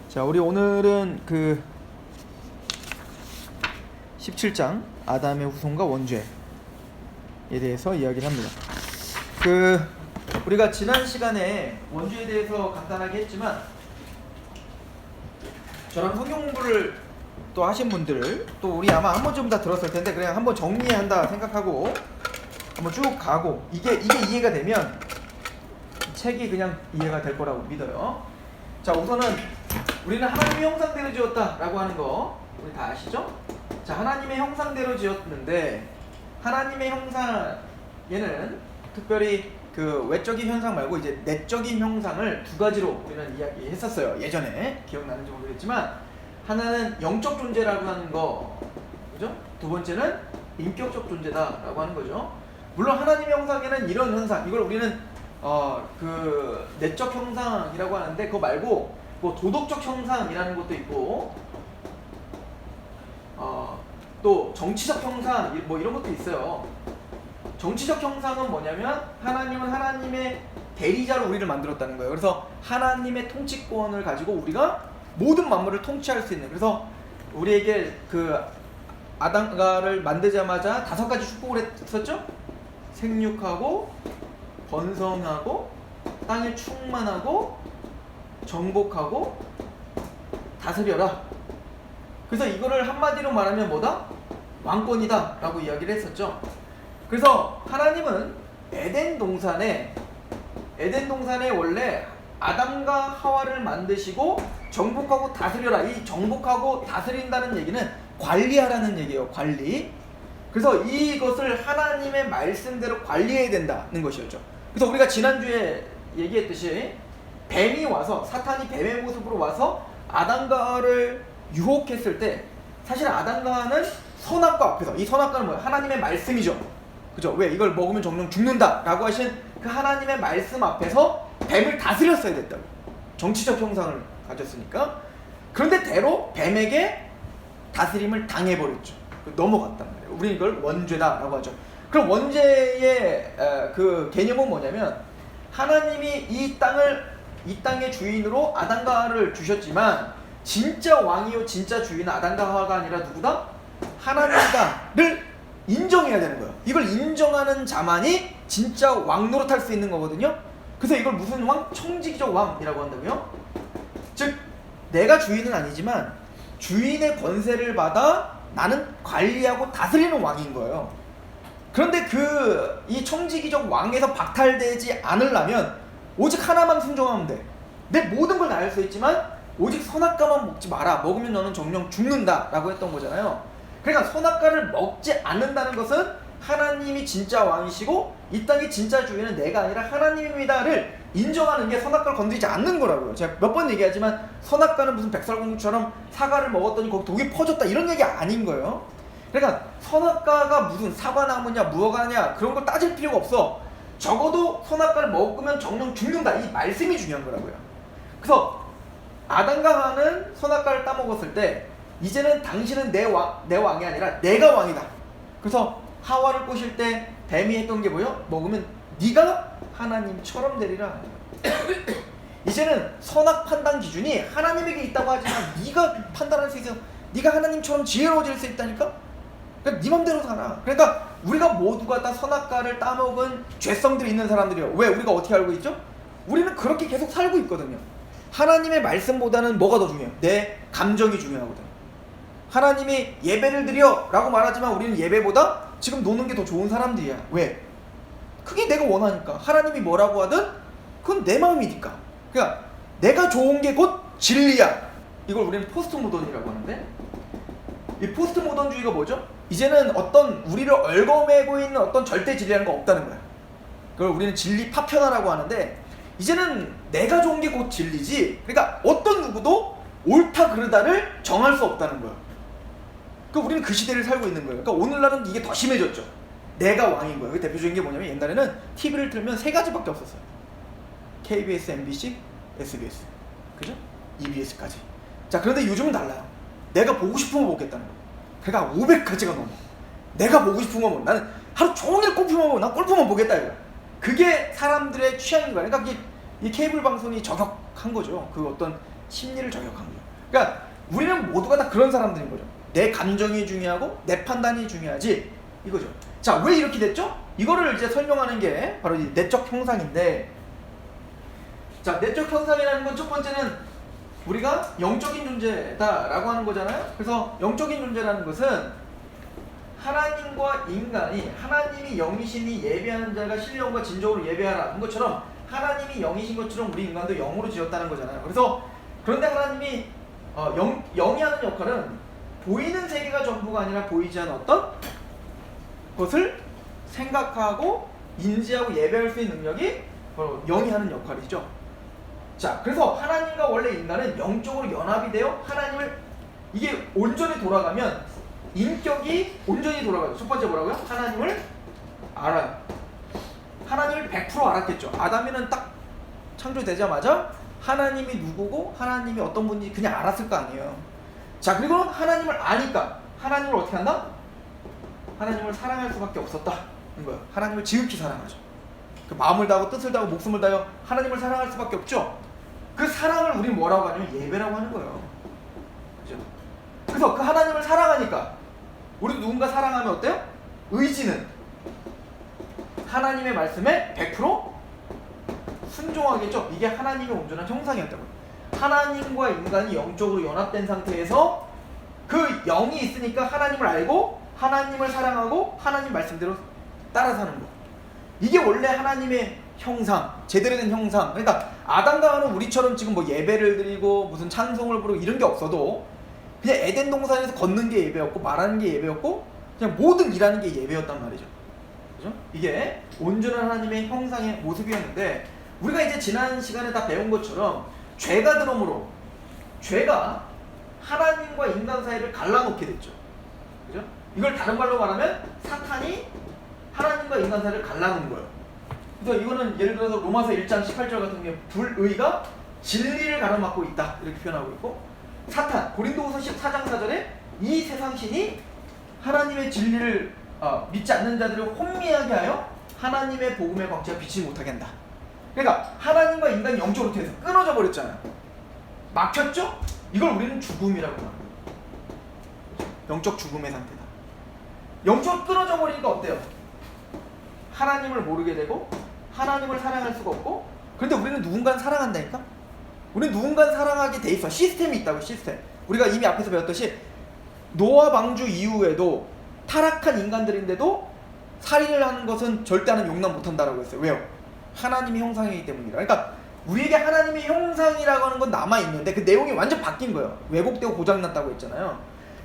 자, 우리 오늘은 그 17장 아담의 후손과 원죄에 대해서 이야기를 합니다. 우리가 지난 시간에 원죄에 대해서 간단하게 했지만, 저랑 성경 공부를 또 하신 분들, 또 우리 아마 한 번쯤 다 들었을 텐데, 그냥 한번 정리한다 생각하고 한번 쭉 가고, 이게 이해가 되면 책이 그냥 이해가 될 거라고 믿어요. 자, 우선은 우리는 하나님의 형상대로 지었다라고 하는 거 우리 다 아시죠? 자, 하나님의 형상대로 지었는데, 하나님의 형상에는 특별히 그 외적인 형상 말고 이제 내적인 형상을 두 가지로 우리는 이야기했었어요. 예전에 기억나는지 모르겠지만, 하나는 영적 존재라고 하는 거, 그죠? 두 번째는 인격적 존재다라고 하는 거죠. 물론 하나님의 형상에는 이런 형상, 이걸 우리는 그 내적 형상이라고 하는데, 그거 말고 뭐 도덕적 형상이라는 것도 있고, 또 정치적 형상 뭐 이런 것도 있어요. 정치적 형상은 뭐냐면, 하나님은 하나님의 대리자로 우리를 만들었다는 거예요. 그래서 하나님의 통치권을 가지고 우리가 모든 만물을 통치할 수 있는, 그래서 우리에게 그 아담과를 만들자마자 5가지 축복을 했었죠? 생육하고 번성하고 땅에 충만하고 정복하고 다스려라. 그래서 이거를 한마디로 말하면 뭐다? 왕권이다 라고 이야기를 했었죠. 그래서 하나님은 에덴 동산에 원래 아담과 하와를 만드시고 정복하고 다스려라. 이 정복하고 다스린다는 얘기는 관리하라는 얘기예요. 관리. 그래서 이것을 하나님의 말씀대로 관리해야 된다는 것이었죠. 그래서 우리가 지난주에 얘기했듯이, 뱀이 와서, 사탄이 뱀의 모습으로 와서 아담과 하와를 유혹했을 때, 사실 아담과 하와는 선악과 앞에서, 이 선악과는 뭐예요? 하나님의 말씀이죠. 그죠? 왜? 이걸 먹으면 정령 죽는다 라고 하신 그 하나님의 말씀 앞에서 뱀을 다스렸어야 됐다고. 정치적 형상을 가졌으니까. 그런데 대로 뱀에게 다스림을 당해버렸죠. 넘어갔단 말이에요. 우리는 이걸 원죄다 라고 하죠. 그럼 원죄의 그 개념은 뭐냐면, 하나님이 이 땅의 주인으로 아담과 하와를 주셨지만, 진짜 왕이요 진짜 주인은 아담과 하와가 아니라 누구다? 하나님이다를 인정해야 되는 거예요. 이걸 인정하는 자만이 진짜 왕 노릇할 수 있는 거거든요. 그래서 이걸 무슨 왕? 청지기적 왕이라고 한다고요. 즉, 내가 주인은 아니지만 주인의 권세를 받아 나는 관리하고 다스리는 왕인 거예요. 그런데 이 청지기적 왕에서 박탈되지 않으려면 오직 하나만 순종하면 돼. 내 모든 걸 다 할 수 있지만 오직 선악과만 먹지 마라. 먹으면 너는 정령 죽는다 라고 했던 거잖아요. 그러니까 선악과를 먹지 않는다는 것은 하나님이 진짜 왕이시고 이 땅의 진짜 주인은 내가 아니라 하나님입니다를 인정하는 게 선악과를 건드리지 않는 거라고요. 제가 몇 번 얘기하지만, 선악과는 무슨 백설공주처럼 사과를 먹었더니 거기 독이 퍼졌다 이런 얘기 아닌 거예요. 그러니까 선악과가 무슨 사과나무냐 무화과냐 그런 걸 따질 필요가 없어. 적어도 선악과를 먹으면 정령 죽는다, 이 말씀이 중요한 거라고요. 그래서 아담과 하와는 선악과를 따먹었을 때, 이제는 당신은 내 왕이 아니라 내가 왕이다. 그래서 하와를 꼬실 때 뱀이 했던 게 뭐예요? 먹으면 네가 하나님처럼 되리라. 이제는 선악 판단 기준이 하나님에게 있다고 하지만 네가 판단할 수 있어. 네가 하나님처럼 지혜로워질 수 있다니까. 그러니까 네 맘대로 살아. 그러니까 우리가 모두가 다 선악과를 따먹은 죄성들이 있는 사람들이에요. 왜? 우리가 어떻게 알고 있죠? 우리는 그렇게 계속 살고 있거든요. 하나님의 말씀보다는 뭐가 더 중요해요? 내 감정이 중요하거든. 하나님이 예배를 드려 라고 말하지만 우리는 예배보다 지금 노는 게 더 좋은 사람들이야. 왜? 그게 내가 원하니까. 하나님이 뭐라고 하든 그건 내 마음이니까. 그러니까 내가 좋은 게 곧 진리야. 이걸 우리는 포스트 모던이라고 하는데, 이 포스트 모던주의가 뭐죠? 이제는 어떤 우리를 얽어매고 있는 어떤 절대 진리라는 거 없다는 거야. 그걸 우리는 진리 파편화라고 하는데, 이제는 내가 좋은 게 곧 진리지, 그러니까 어떤 누구도 옳다 그르다를 정할 수 없다는 거야. 그러니까 우리는 그 시대를 살고 있는 거예요. 그러니까 오늘날은 이게 더 심해졌죠. 내가 왕인 거예요. 그 대표적인 게 뭐냐면, 옛날에는 TV를 틀면 3가지밖에 없었어요. KBS, MBC, SBS, 그죠? EBS까지. 자, 그런데 요즘은 달라요. 내가 보고 싶은 거 보겠다는 거예요. 그러니까 500가지가 넘어. 내가 보고 싶은 거 나는 하루 종일 골프만 보고, 난 골프만 보겠다 이거야. 그게 사람들의 취향인 거야. 그러니까 이 케이블 방송이 저격한 거죠. 그 어떤 심리를 저격한 거죠. 그러니까 우리는 모두가 다 그런 사람들인 거죠. 내 감정이 중요하고 내 판단이 중요하지 이거죠. 자, 왜 이렇게 됐죠? 이거를 이제 설명하는 게 바로 이 내적 형상인데, 자, 내적 형상이라는 건 첫 번째는 우리가 영적인 존재다라고 하는 거잖아요. 그래서 영적인 존재라는 것은 하나님과 인간이, 하나님이 영이시니 예배하는 자가 신령과 진정으로 예배하라 한 것처럼 하나님이 영이신 것처럼 우리 인간도 영으로 지었다는 거잖아요. 그래서 그런데 하나님이 영이 하는 역할은 보이는 세계가 전부가 아니라 보이지 않는 어떤 것을 생각하고 인지하고 예배할 수 있는 능력이 바로 영이 하는 역할이죠. 자, 그래서 하나님과 원래 인간은 영적으로 연합이 되어 하나님을, 이게 온전히 돌아가면 인격이 온전히 돌아가죠. 첫 번째 뭐라고요? 하나님을 알아요. 하나님을 100% 알았겠죠. 아담이는 딱 창조되자마자 하나님이 누구고 하나님이 어떤 분인지 그냥 알았을 거 아니에요. 자, 그리고 하나님을 아니까 하나님을 어떻게 한다? 하나님을 사랑할 수밖에 없었다는 거예요. 하나님을 지극히 사랑하죠. 그 마음을 다하고 뜻을 다하고 목숨을 다하여 하나님을 사랑할 수밖에 없죠. 그 사랑을 우리는 뭐라고 하냐면 예배라고 하는 거예요. 그죠? 그래서 그 하나님을 사랑하니까 우리도 누군가 사랑하면 어때요? 의지는 하나님의 말씀에 100% 순종하겠죠. 이게 하나님의 온전한 형상이었다고요. 하나님과 인간이 영적으로 연합된 상태에서 그 영이 있으니까 하나님을 알고 하나님을 사랑하고 하나님 말씀대로 따라 사는 거. 이게 원래 하나님의 형상, 제대로 된 형상. 그러니까 아담과 하와는 우리처럼 지금 뭐 예배를 드리고 무슨 찬송을 부르고 이런 게 없어도 그냥 에덴 동산에서 걷는 게 예배였고 말하는 게 예배였고 그냥 모든 일하는 게 예배였단 말이죠. 그죠? 이게 온전한 하나님의 형상의 모습이었는데, 우리가 이제 지난 시간에 다 배운 것처럼 죄가 들어옴으로 죄가 하나님과 인간 사이를 갈라놓게 됐죠. 그죠? 이걸 다른 말로 말하면 사탄이 하나님과 인간 사이를 갈라놓은 거예요. 그래서 이거는 예를 들어서 로마서 1장 18절 같은 경우에 불의가 진리를 가로막고 있다 이렇게 표현하고 있고, 사탄 고린도후서 14장 4절에 이 세상 신이 하나님의 진리를 믿지 않는 자들을 혼미하게 하여 하나님의 복음의 광채가 비치지 못하게 한다. 그러니까 하나님과 인간이 영적으로 돼서 끊어져 버렸잖아요. 막혔죠? 이걸 우리는 죽음이라고 말합니다. 영적 죽음의 상태다. 영적으로 끊어져 버리니까 어때요? 하나님을 모르게 되고 하나님을 사랑할 수가 없고, 그런데 우리는 누군가를 사랑한다니까? 우리는 누군가를 사랑하게 돼 있어. 시스템이 있다고, 시스템. 우리가 이미 앞에서 배웠듯이 노아 방주 이후에도 타락한 인간들인데도 살인을 하는 것은 절대 하는 용납 못한다라고 했어요. 왜요? 하나님의 형상이기 때문이라. 그러니까 우리에게 하나님의 형상이라고 하는 건 남아있는데 그 내용이 완전 바뀐 거예요. 왜곡되고 고장났다고 했잖아요.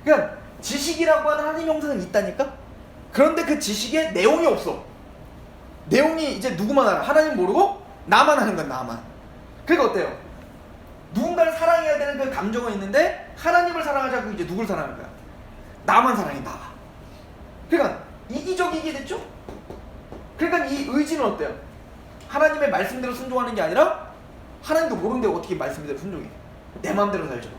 그러니까 지식이라고 하는 하나님 형상은 있다니까? 그런데 그 지식에 내용이 없어. 내용이 이제 누구만 알아? 하나님 모르고 나만 하는 거야, 나만. 그러니까 어때요? 누군가를 사랑해야 되는 그 감정은 있는데 하나님을 사랑하자고 이제 누굴 사랑할 거야? 나만 사랑해, 나. 그러니까 이기적이게 됐죠? 그러니까 이 의지는 어때요? 하나님의 말씀대로 순종하는 게 아니라 하나님도 모르는데 어떻게 말씀대로 순종해? 내 마음대로 살죠.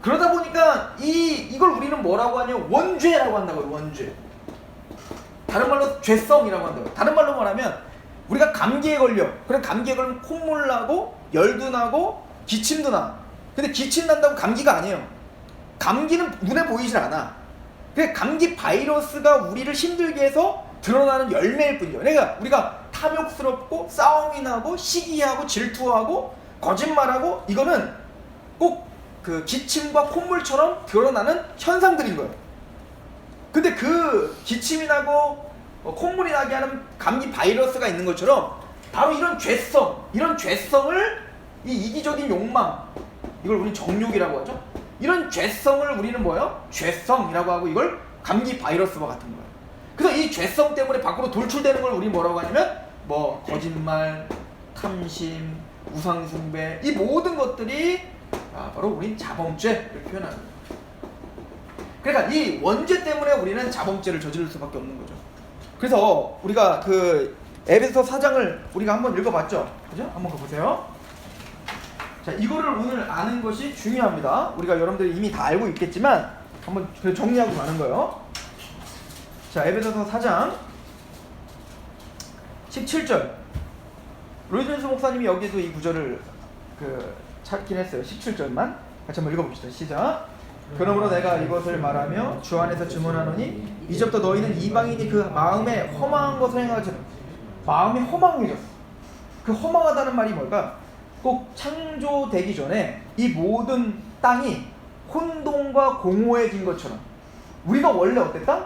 그러다 보니까 이걸 우리는 뭐라고 하냐면 원죄라고 한다고요. 원죄. 다른 말로 죄성이라고 한다고요. 다른 말로 말하면 우리가 감기에 걸려. 그럼 감기에 걸리면 콧물 나고 열도 나고 기침도 나. 근데 기침 난다고 감기가 아니에요. 감기는 눈에 보이질 않아. 그 감기 바이러스가 우리를 힘들게 해서 드러나는 열매일 뿐이죠. 그러니까 우리가 탐욕스럽고 싸움이 나고 시기하고 질투하고 거짓말하고 이거는 꼭 그 기침과 콧물처럼 드러나는 현상들인 거예요. 근데 그 기침이 나고 콧물이 나게 하는 감기 바이러스가 있는 것처럼 바로 이런 죄성, 이런 죄성을 이 이기적인 욕망, 이걸 우리는 정욕이라고 하죠. 이런 죄성을 우리는 뭐예요? 죄성이라고 하고 이걸 감기 바이러스와 같은 거예요. 그래서 이 죄성 때문에 밖으로 돌출되는 걸 우리는 뭐라고 하냐면 뭐 거짓말, 탐심, 우상숭배, 이 모든 것들이 바로 우린 자범죄를 표현하는 거예요. 그러니까 이 원죄 때문에 우리는 자범죄를 저지를 수밖에 없는 거죠. 그래서 우리가 그 에베소 4장을 우리가 한번 읽어봤죠? 그죠? 한번 보세요. 자, 이거를 오늘 아는 것이 중요합니다. 우리가 여러분들이 이미 다 알고 있겠지만 한번 정리하고 가는 거예요. 자, 에베소서 4장 17절. 로이존스 목사님이 여기도 이 구절을 찾긴 했어요. 17절만 같이 한번 읽어봅시다. 시작. 그러므로 내가 이것을 말하며 주 안에서 주문하노니 이제부터 너희는 이방인이 그 마음에 허망한 것을 행하지. 마음이 허망해졌어. 그 허망하다는 말이 뭘까? 꼭 창조되기 전에 이 모든 땅이 혼돈과 공허해진 것처럼 우리가 원래 어땠다?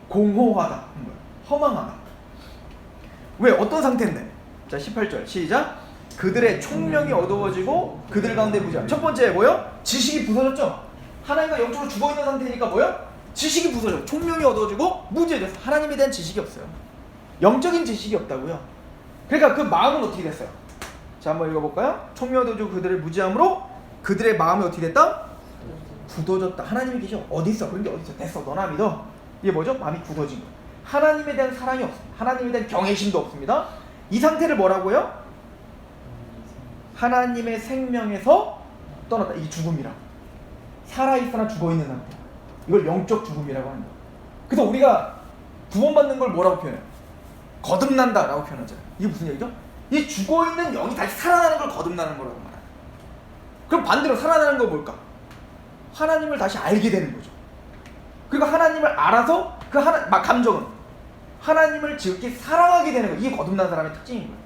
공허하다. 허망하다. 왜? 어떤 상태인데? 자, 18절 시작. 그들의 총명이 어두워지고 그들 가운데 무지함. 첫 번째 뭐요? 지식이 부서졌죠. 하나님과 영적으로 죽어있는 상태니까 뭐요? 지식이 부서져. 총명이 어두워지고 무지해졌어. 하나님에 대한 지식이 없어요. 영적인 지식이 없다고요. 그러니까 그 마음은 어떻게 됐어요? 자, 한번 읽어볼까요? 총명이 어두워지고 그들의 무지함으로 그들의 마음이 어떻게 됐다? 굳어졌다. 하나님이 계셔. 어디 있어? 그런 게 어디 있어? 됐어. 너나 믿어. 이게 뭐죠? 마음이 굳어진 거예요. 하나님에 대한 사랑이 없습니다. 하나님에 대한 경외심도 없습니다. 이 상태를 뭐라고요? 하나님의 생명에서 떠났다. 이 죽음이라. 살아있으나 죽어있는 상태. 이걸 영적 죽음이라고 합니다. 그래서 우리가 구원받는 걸 뭐라고 표현해요? 거듭난다 라고 표현하잖아요. 이게 무슨 얘기죠? 이 죽어있는 영이 다시 살아나는 걸 거듭나는 거라고 말해요. 그럼 반대로 살아나는 건 뭘까? 하나님을 다시 알게 되는 거죠. 그리고 하나님을 알아서 그 감정은 하나님을 지극히 사랑하게 되는 거예요. 이게 거듭난 사람의 특징인 거예요.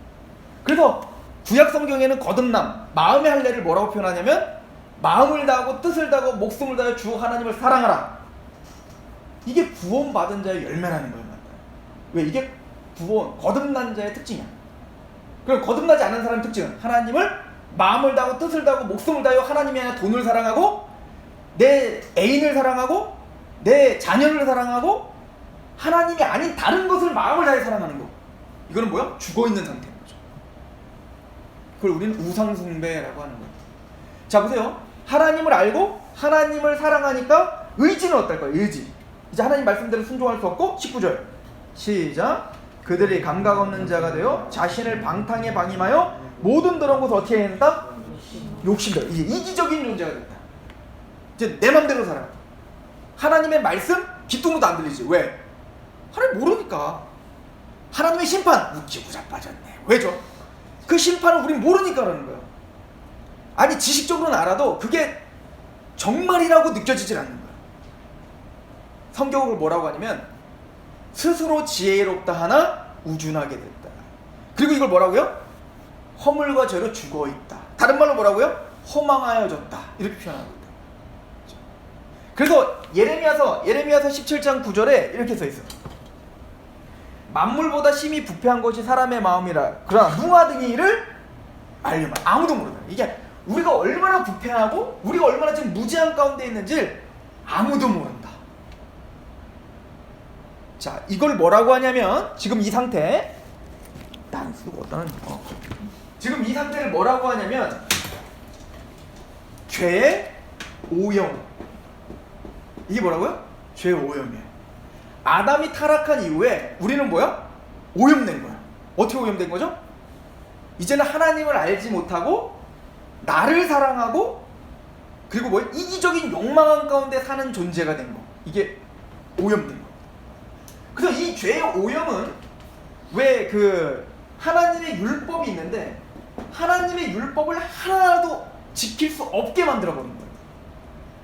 그래서 구약 성경에는 거듭남, 마음의 할례를 뭐라고 표현하냐면 마음을 다하고 뜻을 다하고 목숨을 다하여 주 하나님을 사랑하라. 이게 구원받은 자의 열매라는 거예요. 왜? 이게 거듭난 자의 특징이야. 그럼 거듭나지 않은 사람의 특징은 하나님을 마음을 다하고 뜻을 다하고 목숨을 다하여 하나님이 아니라 돈을 사랑하고 내 애인을 사랑하고 내 자녀를 사랑하고 하나님이 아닌 다른 것을 마음을 다해 사랑하는 거. 이거는 뭐야? 죽어있는 상태인 거죠. 그걸 우리는 우상숭배라고 하는 거예요. 자, 보세요. 하나님을 알고 하나님을 사랑하니까 의지는 어떨까요? 의지. 이제 하나님 말씀대로 순종할 수 없고 19절 시작. 그들이 감각 없는 자가 되어 자신을 방탕에 방임하여 모든 더러운 것을 어떻게 해낸다? 욕심대로. 이제 이기적인 존재가 됐다. 이제 내 맘대로 살아. 하나님의 말씀 귀뚱도 안 들리지. 왜? 하나님 모르니까. 하나님의 심판 웃기고 자빠졌네. 왜죠? 그 심판을 우린 모르니까 그러는 거예요. 아니 지식적으로는 알아도 그게 정말이라고 느껴지질 않는 거예요. 성경을 뭐라고 하냐면 스스로 지혜롭다 하나 우준하게 됐다. 그리고 이걸 뭐라고요? 허물과 죄로 죽어있다. 다른 말로 뭐라고요? 허망하여졌다. 이렇게 표현합니다. 그래서 예레미야서 17장 9절에 이렇게 써있어요. 만물보다 심히 부패한 것이 사람의 마음이라. 그러나 누가 이를 알려면 아무도 모른다. 이게 우리가 얼마나 부패하고 우리가 얼마나 지금 무지한 가운데 있는지 아무도 모른다. 자, 이걸 뭐라고 하냐면 지금 이 상태 난 쓰거든. 지금 이 상태를 뭐라고 하냐면 죄의 오염. 이게 뭐라고요? 죄의 오염이에요. 아담이 타락한 이후에 우리는 뭐야? 오염된 거야. 어떻게 오염된 거죠? 이제는 하나님을 알지 못하고 나를 사랑하고 그리고 뭐야? 이기적인 욕망한 가운데 사는 존재가 된 거. 이게 오염된 거. 그래서 이 죄의 오염은 왜 그 하나님의 율법이 있는데 하나님의 율법을 하나도 지킬 수 없게 만들어버린 거예요.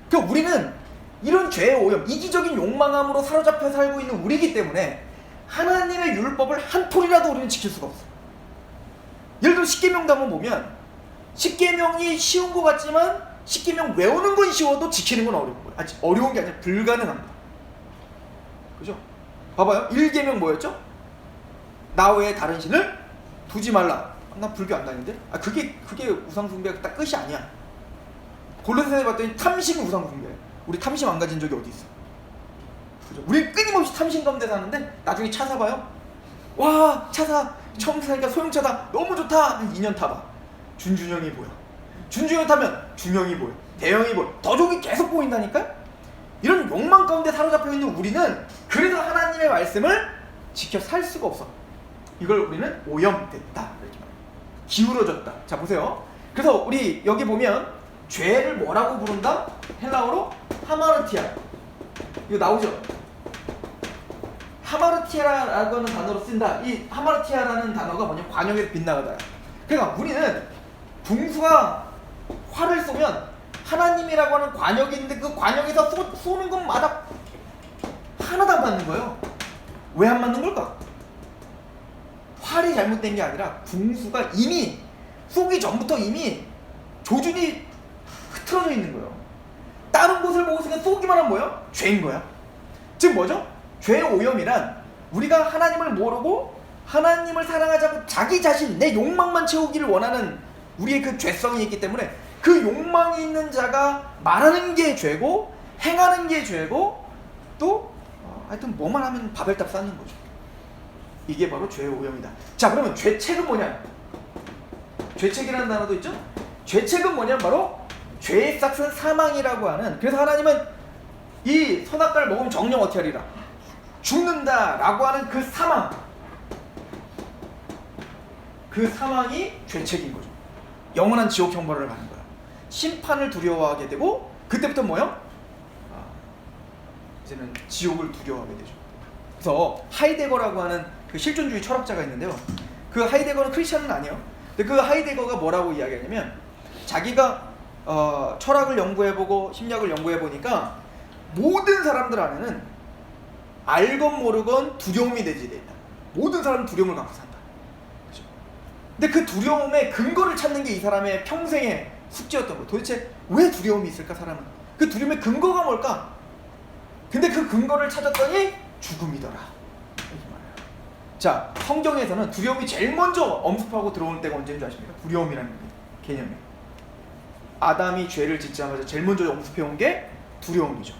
그러니까 우리는 이런 죄의 오염, 이기적인 욕망함으로 사로잡혀 살고 있는 우리이기 때문에 하나님의 율법을 한 톨이라도 우리는 지킬 수가 없어요. 예를 들어 십계명도 한번 보면 십계명이 쉬운 것 같지만 십계명 외우는 건 쉬워도 지키는 건 어려운 거예요. 어려운 게 아니라 불가능한 거예요. 그죠? 봐봐요. 1계명 뭐였죠? 나 외에 다른 신을 두지 말라. 나 불교 안 다니는데? 그게 우상숭배가 딱 끝이 아니야. 골로새서에 봤더니 탐심이 우상숭배예요. 우리 탐심 안 가진 적이 어디 있어? 그죠? 우리 끊임없이 탐심 가운데 사는데 나중에 차 사봐요. 와, 차 사. 처음 사니까 소형차다. 너무 좋다. 한 2년 타봐. 준준형이 보여. 준준형 타면 중형이 보여. 대형이 보여. 더 좋은 게 계속 보인다니까? 이런 욕망 가운데 사로잡혀 있는 우리는 그래서 하나님의 말씀을 지켜 살 수가 없어. 이걸 우리는 오염됐다. 이렇게 말해요. 기울어졌다. 자, 보세요. 그래서 우리 여기 보면 죄를 뭐라고 부른다? 헬라어로 하마르티아. 이거 나오죠? 하마르티아라고 하는 단어로 쓴다. 이 하마르티아라는 단어가 뭐냐면 관용에서 빗나가다. 그러니까 우리는 분수가 활을 쏘면 하나님이라고 하는 관역이 있는데 그 관역에서 쏘는 것마다 하나도 안 맞는 거예요. 왜 안 맞는 걸까? 활이 잘못된 게 아니라 궁수가 이미 쏘기 전부터 이미 조준이 흐트러져 있는 거예요. 다른 곳을 보고 쏘기만 하면 뭐예요? 죄인 거야. 즉 뭐죠? 죄의 오염이란 우리가 하나님을 모르고 하나님을 사랑하지 않고 자기 자신, 내 욕망만 채우기를 원하는 우리의 그 죄성이 있기 때문에 그 욕망이 있는 자가 말하는 게 죄고 행하는 게 죄고 또 하여튼 뭐만 하면 바벨탑 쌓는 거죠. 이게 바로 죄의 오염이다. 자, 그러면 죄책은 뭐냐? 죄책이라는 단어도 있죠? 죄책은 뭐냐면 바로 죄의 싹은 사망이라고 하는, 그래서 하나님은 이 선악과를 먹으면 정령 어떻게 하리라? 죽는다 라고 하는 그 사망, 그 사망이 죄책인 거죠. 영원한 지옥 형벌을 가는 거야. 심판을 두려워하게 되고 그때부터 뭐요? 이제는 지옥을 두려워하게 되죠. 그래서 하이데거라고 하는 그 실존주의 철학자가 있는데요. 그 하이데거는 크리스천은 아니에요. 근데 그 하이데거가 뭐라고 이야기하냐면 자기가 철학을 연구해보고 심리학을 연구해보니까 모든 사람들 안에는 알건 모르건 두려움이 내재되어 있다. 모든 사람은 두려움을 갖고 산다. 그렇죠? 근데 그 두려움의 근거를 찾는 게 이 사람의 평생의 숙제였던 거예요. 도대체 왜 두려움이 있을까, 사람은? 그 두려움의 근거가 뭘까? 근데 그 근거를 찾았더니 죽음이더라. 자, 성경에서는 두려움이 제일 먼저 엄습하고 들어오는 때가 언제인 줄 아십니까? 두려움이라는 개념이. 아담이 죄를 짓자마자 제일 먼저 엄습해온 게 두려움이죠.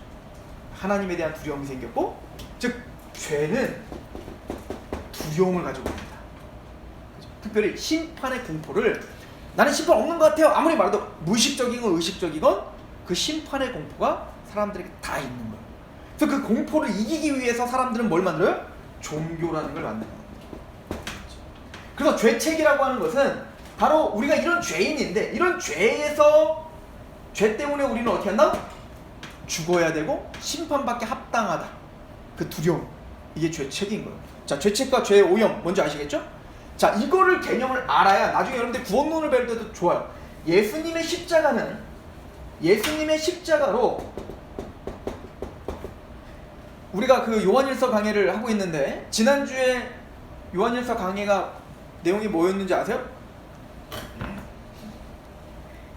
하나님에 대한 두려움이 생겼고, 즉 죄는 두려움을 가지고 있습니다. 특별히 심판의 공포를, 나는 심판 없는 것 같아요 아무리 말해도 무의식적이건 의식적이건 그 심판의 공포가 사람들에게 다 있는 거예요. 그래서 그 공포를 이기기 위해서 사람들은 뭘 만들어요? 종교라는 걸 만드는 겁니다. 그래서 죄책이라고 하는 것은 바로 우리가 이런 죄인인데, 이런 죄에서, 죄 때문에 우리는 어떻게 한다? 죽어야 되고 심판받게 합당하다. 그 두려움, 이게 죄책인 거예요. 자, 죄책과 죄의 오염 뭔지 아시겠죠? 자, 이거를 개념을 알아야 나중에 여러분들 구원론을 배울 때도 좋아요. 예수님의 십자가는, 예수님의 십자가로 우리가 그 요한일서 강해를 하고 있는데, 지난주에 요한일서 강해가 내용이 뭐였는지 아세요?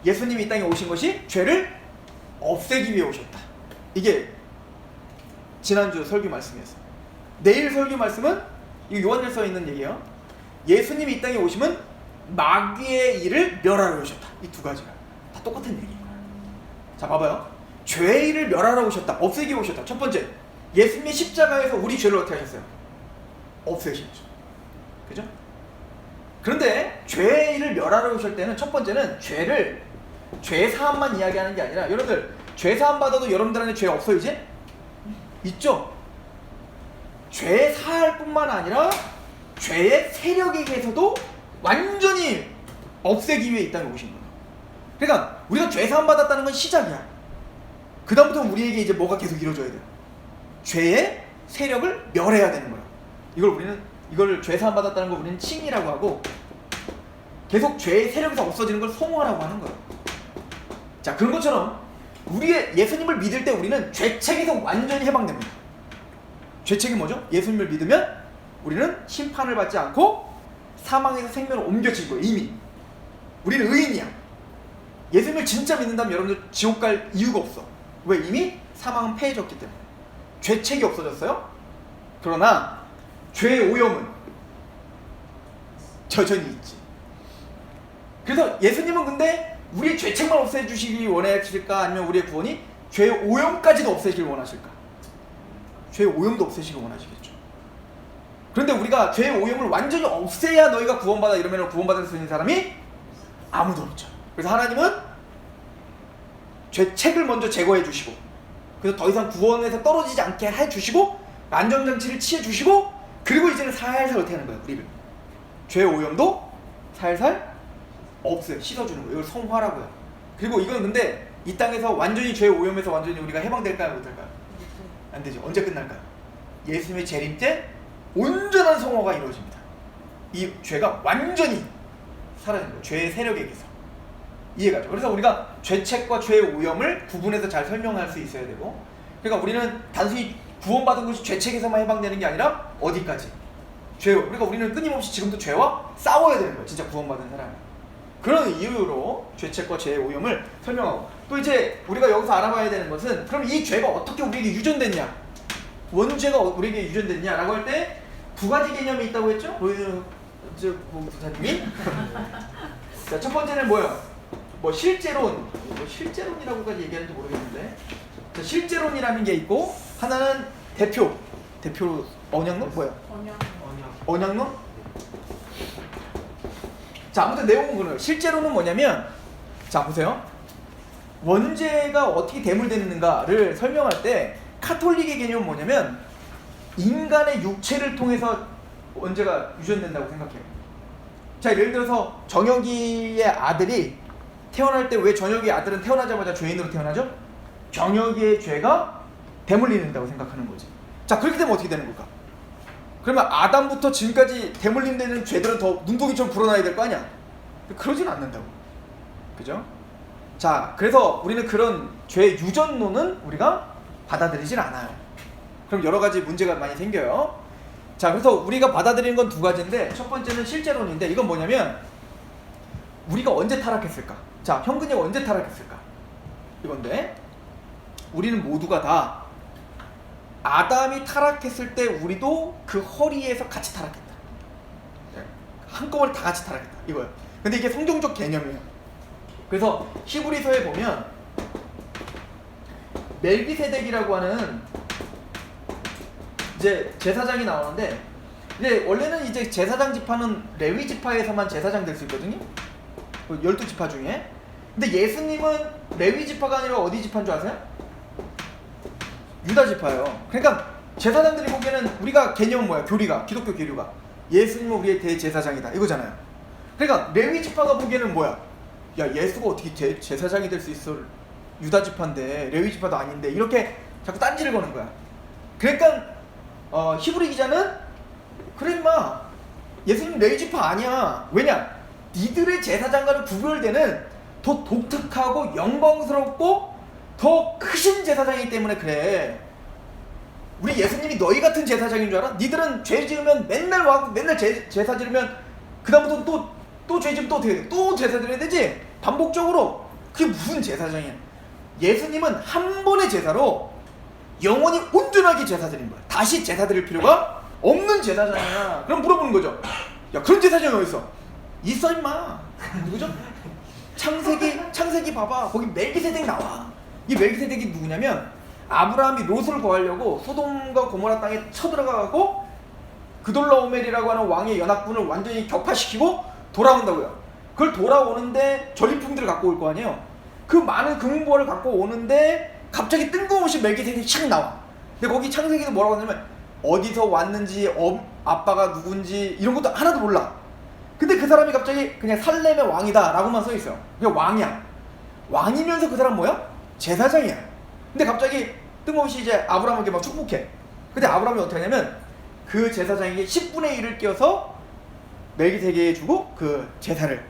예수님이 이 땅에 오신 것이 죄를 없애기 위해 오셨다. 이게 지난주 설교 말씀이었어요. 내일 설교 말씀은 이 요한일서에 있는 얘기예요. 예수님이 이 땅에 오시면 마귀의 일을 멸하러 오셨다. 이 두 가지가 다 똑같은 얘기인 거예요. 자, 봐봐요. 죄의 일을 멸하러 오셨다. 없애기 위해 오셨다. 첫 번째, 예수님이 십자가에서 우리 죄를 어떻게 하셨어요? 없애셨죠. 그죠? 그런데 죄의 일을 멸하러 오실 때는 첫 번째는 죄 사함만 이야기하는 게 아니라, 여러분들 죄 사함 받아도 여러분들 안에 죄 없어요 이제? 있죠? 죄 사할 뿐만 아니라 죄의 세력에게서도 완전히 없애기 위해 이 땅에 오신 거예요. 그러니까 우리가 죄 사함 받았다는 건 시작이야. 그 다음부터 우리에게 이제 뭐가 계속 이루어져야 돼요? 죄의 세력을 멸해야 되는 거예요. 이걸 죄 사함 받았다는 걸 우리는 칭이라고 하고, 계속 죄의 세력에서 없어지는 걸 소모하라고 하는 거예요. 자, 그런 것처럼 우리의 예수님을 믿을 때 우리는 죄책에서 완전히 해방됩니다. 죄책이 뭐죠? 예수님을 믿으면 우리는 심판을 받지 않고 사망에서 생명으로 옮겨질 거예요. 이미 우리는 의인이야. 예수님을 진짜 믿는다면 여러분들 지옥 갈 이유가 없어. 왜? 이미 사망은 패해졌기 때문에. 죄책이 없어졌어요. 그러나 죄의 오염은 여전히 있지. 그래서 예수님은 근데 우리의 죄책만 없애주시기 원하실까? 아니면 우리의 구원이 죄의 오염까지도 없애시길 원하실까? 죄의 오염도 없애시길 원하시겠죠. 그런데 우리가 죄의 오염을 완전히 없애야 너희가 구원받아 이러면 구원받을 수 있는 사람이 아무도 없죠. 그래서 하나님은 죄책을 먼저 제거해 주시고, 그래서 더 이상 구원에서 떨어지지 않게 해주시고 안전장치를 치해주시고, 그리고 이제는 살살 어떻게 하는 거예요? 우리를 죄의 오염도 살살 없어요. 씻어주는 거예요. 이걸 성화라고요. 그리고 이건 근데 이 땅에서 완전히 죄의 오염에서 완전히 우리가 해방될까요? 못할까요? 안 되죠. 언제 끝날까요? 예수님의 재림 때 온전한 성화가 이루어집니다. 이 죄가 완전히 사라진 거예요. 죄의 세력에게서. 이해가죠. 그래서 우리가 죄책과 죄의 오염을 구분해서 잘 설명할 수 있어야 되고, 그러니까 우리는 단순히 구원받은 것이 죄책에서만 해방되는 게 아니라 어디까지? 죄. 그러니까 우리는 끊임없이 지금도 죄와 싸워야 되는 거예요. 진짜 구원받은 사람. 그런 이유로 죄책과 죄의 오염을 설명하고, 또 이제 우리가 여기서 알아봐야 되는 것은 그럼 이 죄가 어떻게 우리에게 유전됐냐, 원죄가 우리에게 유전됐냐라고 할 때 두 가지 개념이 있다고 했죠? 부사님이. 자, 첫 번째는 뭐예요? 뭐 실제론, 실제론이라고까지 얘기하는지 모르겠는데, 자, 실제론이라는 게 있고, 하나는 대표 언양론 뭐야? 언양론? 자, 아무튼 내용은 그래요. 실제로는 뭐냐면, 자 보세요. 원죄가 어떻게 대물되는가를 설명할 때 카톨릭의 개념은 뭐냐면, 인간의 육체를 통해서 원죄가 유전된다고 생각해요. 자, 예를 들어서 정혁이의 아들이 태어날 때, 왜 정혁이의 아들은 태어나자마자 죄인으로 태어나죠? 정혁이의 죄가 대물리는다고 생각하는 거지. 자, 그렇게 되면 어떻게 되는 걸까? 그러면 아담부터 지금까지 대물림되는 죄들은 더 눈덩이처럼 불어나야 될 거 아니야? 그러진 않는다고. 그죠? 자, 그래서 우리는 그런 죄 유전론은 우리가 받아들이진 않아요. 그럼 여러 가지 문제가 많이 생겨요. 자, 그래서 우리가 받아들이는 건 두 가지인데, 첫 번째는 실제론인데, 이건 뭐냐면 우리가 언제 타락했을까? 자, 현근이가 언제 타락했을까? 이건데, 우리는 모두가 다 아담이 타락했을 때 우리도 그 허리에서 같이 타락했다. 한꺼번에 다 같이 타락했다. 이거예요. 근데 이게 성경적 개념이에요. 그래서 히브리서에 보면 멜기세덱이라고 하는 이제 제사장이 나오는데, 이제 원래는 이제 제사장 지파는 레위 지파에서만 제사장 될 수 있거든요. 12지파 중에. 근데 예수님은 레위 지파가 아니라 어디 지파인 줄 아세요? 유다 지파예요. 그러니까 제사장들이 보기에는, 우리가 개념은 뭐야? 교리가, 기독교 교리가 예수님은 우리의 대제사장이다 이거잖아요. 그러니까 레위 지파가 보기에는 뭐야? 야, 예수가 어떻게 제사장이 될 수 있어? 유다 지파인데, 레위 지파도 아닌데, 이렇게 자꾸 딴지를 거는 거야. 그러니까 히브리 기자는, 그래 임마, 예수님 레위 지파 아니야. 왜냐? 니들의 제사장과는 구별되는 더 독특하고 영광스럽고 더 크신 제사장이기 때문에 그래. 우리 예수님이 너희 같은 제사장인 줄 알아? 니들은 죄 지으면 맨날 와고 맨날 제사 지르면 그 다음부터 또 죄 지으면 또 어떻게 돼? 또 제사 드려야 되지? 반복적으로. 그게 무슨 제사장이야? 예수님은 한 번의 제사로 영원히 온전하게 제사 드린 거야. 다시 제사 드릴 필요가 없는 제사장이야. 그럼 물어보는 거죠. 야, 그런 제사장이 어디 있어? 있어 임마. 누구죠? 창세기 봐봐. 거기 멜기세덱 나와. 이 멜기세덱이 누구냐면, 아브라함이 롯을 구하려고 소돔과 고모라 땅에 쳐들어가고 그돌라오멜이라고 하는 왕의 연합군을 완전히 격파시키고 돌아온다고요. 그걸 돌아오는데 전리품들을 갖고 올 거 아니에요. 그 많은 금은보화를 갖고 오는데 갑자기 뜬금없이 멜기세덱이 촥 나와. 근데 거기 창세기도 뭐라고 하냐면, 어디서 왔는지, 아빠가 누군지 이런 것도 하나도 몰라. 근데 그 사람이 갑자기 그냥 살렘의 왕이다 라고만 써있어요. 그냥 왕이야. 왕이면서 그 사람 뭐야? 제사장이야. 근데 갑자기 뜬금없이 이제 아브라함에게 막 축복해. 근데 아브라함이 어떻게 하냐면, 그 제사장에게 10분의 1을 껴서 멜기세덱에 주고 그 제사를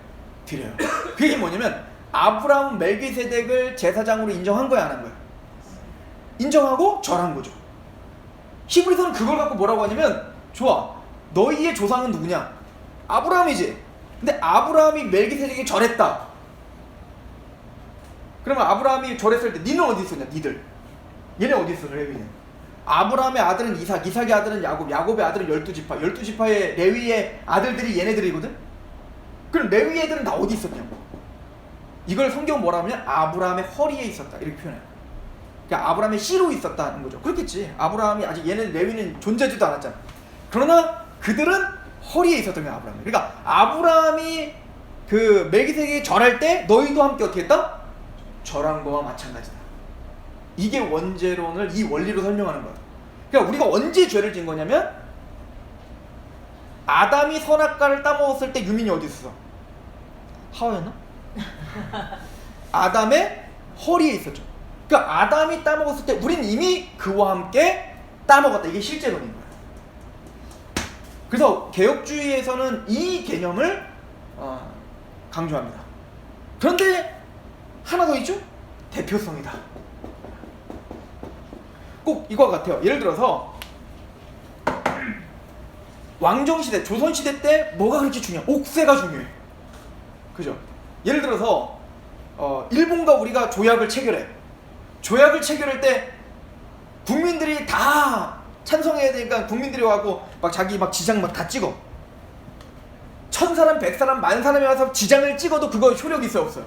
드려요. 그 얘기 뭐냐면, 아브라함은 멜기세덱을 제사장으로 인정한 거야, 안 한 거야? 인정하고 절한 거죠. 히브리서는 그걸 갖고 뭐라고 하냐면, 좋아, 너희의 조상은 누구냐? 아브라함이지. 근데 아브라함이 멜기세덱에게 절했다. 그러면 아브라함이 절했을 때 니는 어디 있었냐? 니들. 얘네 어디 있어? 레위는. 아브라함의 아들은 이삭, 이삭의 아들은 야곱, 야곱의 아들은 12지파, 12지파의 레위의 아들들이 얘네들이거든? 그럼 레위 애들은 다 어디 있었냐고. 이걸 성경은 뭐라 하면 아브라함의 허리에 있었다 이렇게 표현해요. 그러니까 아브라함의 씨로 있었다는 거죠. 그렇겠지. 아브라함이 아직 얘는 레위는 존재하지도 않았잖아. 그러나 그들은 허리에 있었던 거야, 아브라함이. 그러니까 아브라함이 그 멜기세덱에게 절할 때 너희도 함께 어떻게 했다? 절한 거와 마찬가지다. 이게 원죄론을 이 원리로 설명하는 거야. 그러니까 우리가 언제 죄를 지은 거냐면, 아담이 선악과를 따먹었을 때 유민이 어디 있었어? 하와였나? 아담의 허리에 있었죠. 그러니까 아담이 따먹었을 때 우린 이미 그와 함께 따먹었다. 이게 실제론인 거야. 그래서 개혁주의에서는 이 개념을 강조합니다. 그런데 하나 더 있죠? 대표성이다. 꼭 이거와 같아요. 예를 들어서 왕정시대, 조선시대 때 뭐가 그렇게 중요해? 옥새가 중요해. 그죠? 예를 들어서 일본과 우리가 조약을 체결해. 조약을 체결할 때 국민들이 다 찬성해야 되니까 국민들이 와고 막 자기 막 지장 막 다 찍어. 1000사람, 100사람, 10,000사람이 와서 지장을 찍어도 그거 효력이 있어요, 없어요?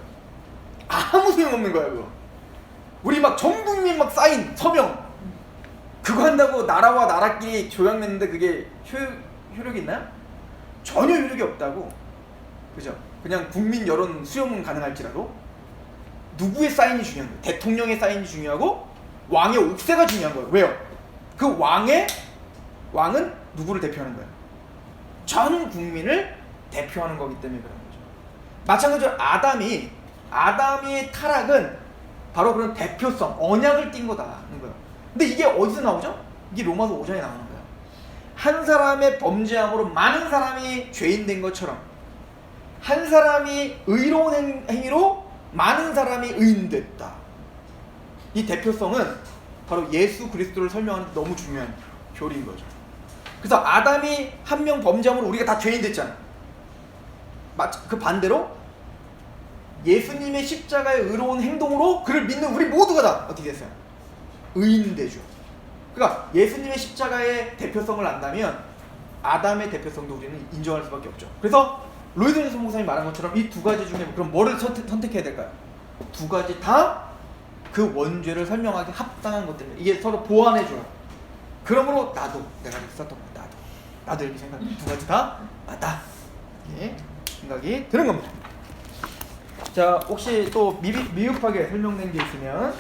아무 소용없는 거야, 그거. 우리 막 전 국민 막 사인, 서명 그거 한다고 나라와 나라끼리 조약 냈는데 그게 효력이 있나요? 전혀 효력이 없다고. 그죠? 그냥 국민 여론 수용은 가능할지라도 누구의 사인이 중요한 거예요? 대통령의 사인이 중요하고 왕의 옥새가 중요한 거예요. 왜요? 그 왕은 누구를 대표하는 거예요? 전 국민을 대표하는 거기 때문에 그런 거죠. 마찬가지로 아담의 타락은 바로 그런 대표성, 언약을 띈 거다는 거예요. 근데 이게 어디서 나오죠? 이게 로마서 5장에 나오는 거예요. 한 사람의 범죄함으로 많은 사람이 죄인 된 것처럼 한 사람이 의로운 행위로 많은 사람이 의인됐다. 이 대표성은 바로 예수 그리스도를 설명하는 데 너무 중요한 교리인 거죠. 그래서 아담이 한 명 범죄함으로 우리가 다 죄인 됐잖아. 그 반대로 예수님의 십자가의 의로운 행동으로 그를 믿는 우리 모두가 다 어떻게 됐어요? 의인되죠. 그러니까 예수님의 십자가의 대표성을 안다면 아담의 대표성도 우리는 인정할 수밖에 없죠. 그래서 로이드 선목사님이 말한 것처럼 이 두 가지 중에 그럼 뭐를 선택해야 될까요? 두 가지 다 그 원죄를 설명하기 합당한 것들입니다. 이게 서로 보완해줘요. 그러므로 나도 내가 이렇게 썼던 거야. 나도 이렇게 생각해. 두 가지 다 맞다. 예, 생각이 드는 겁니다. 자, 혹시 또 미흡하게 설명된 게 있으면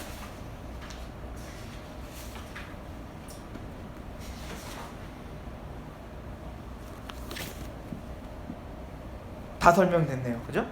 다 설명됐네요. 그죠?